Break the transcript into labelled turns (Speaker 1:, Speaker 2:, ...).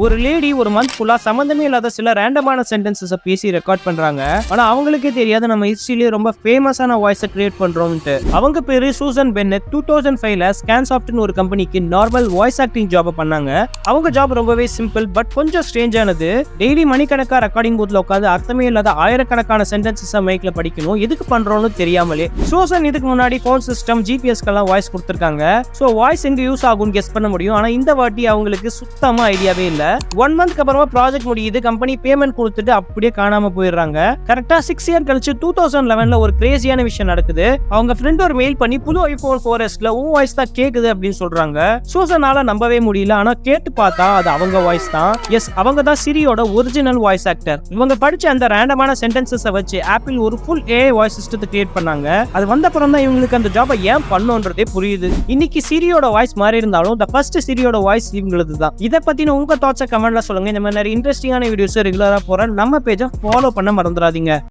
Speaker 1: ஒரு லேடி ஒரு மந்த் ஃபுல்லா சம்பந்தமே இல்லாத சில ரேண்டமான சென்டென்சஸ் பேசி ரெக்கார்ட் பண்றாங்க. ஆனா அவங்களுக்கே தெரியாது நம்ம ஹிஸ்டரியிலே ரொம்ப ஃபேமஸான வாய்ஸை கிரியேட் பண்றோம்ட்டு. அவங்க பேரு சூசன் பென்னெட். 2005ல ஸ்கேன்சாஃப்ட்னு ஒரு கம்பெனிக்கு நார்மல் வாய்ஸ் ஆக்டிங் ஜாப் பண்ணாங்க. அவங்க ஜாப் ரொம்பவே சிம்பிள் பட் கொஞ்சம் ஸ்ட்ரேஞ்சானது. டெய்லி மணிக்கணக்கா ரெக்கார்டிங் பூத்ல உட்காந்து அர்த்தமே இல்லாத ஆயிரக்கணக்கான சென்டென்சஸ் மைக்ல படிக்கணும். எதுக்கு பண்றோம்னு தெரியாமலே. சூசன் இதுக்கு முன்னாடி ஃபோன் சிஸ்டம் ஜிபிஎஸ்க்கெல்லாம் வாய்ஸ் கொடுத்துருக்காங்க. ஸோ வாய்ஸ் எங்க யூஸ் ஆகும்னு கெஸ் பண்ண முடியும். ஆனா இந்த வாட்டி அவங்களுக்கு சுத்தமா ஐடியாவே இல்ல. 1 மந்த்க்கு அப்புறமா ப்ராஜெக்ட் முடியுது. கம்பெனி பேமெண்ட் கொடுத்துட்டு அப்படியே காணாம போயிடுறாங்க. கரெக்டா 6 இயர் கழிச்சு 2011ல ஒரு கிரேசியான விஷயம் நடக்குது. அவங்க ஃப்ரெண்ட் ஒரு மெயில் பண்ணி புது ஐபோன் 4Sல உன் வாய்ஸ் தான் கேக்குது அப்படின்னு சொல்றாங்க. சூசனால நம்பவே முடியல. ஆனா கேட்டு பார்த்தா அது அவங்க வாய்ஸ் தான். எஸ், அவங்க தான் சிரியோட ஒரிஜினல் வாய்ஸ் ஆக்டர். இவங்க படிச்ச அந்த ரேண்டமான சென்டென்சஸை வச்சு ஆப்பிள் ஒரு ஃபுல் ஏஐ வாய்ஸ் சிஸ்டத்தை கிரியேட் பண்ணாங்க. அது வந்த அப்புறம் தான் இவங்களுக்கு அந்த ஜாபை ஏன் பண்ணோன்றதே புரியுது. இன்னைக்கு சிரியோட வாய்ஸ் மாறி இருந்தாலும் the first சிரியோட வாய்ஸ் இவங்களது தான். இதை பத்தின உங்க தாட்ஸை கமெண்ட்ல சொல்லுங்க. இந்த மாதிரி நிறைய இன்ட்ரெஸ்டிங்கான வீடியோஸ் ரெகுலரா போற நம்ம பேஜை ஃபாலோ பண்ண மறந்துடாதீங்க.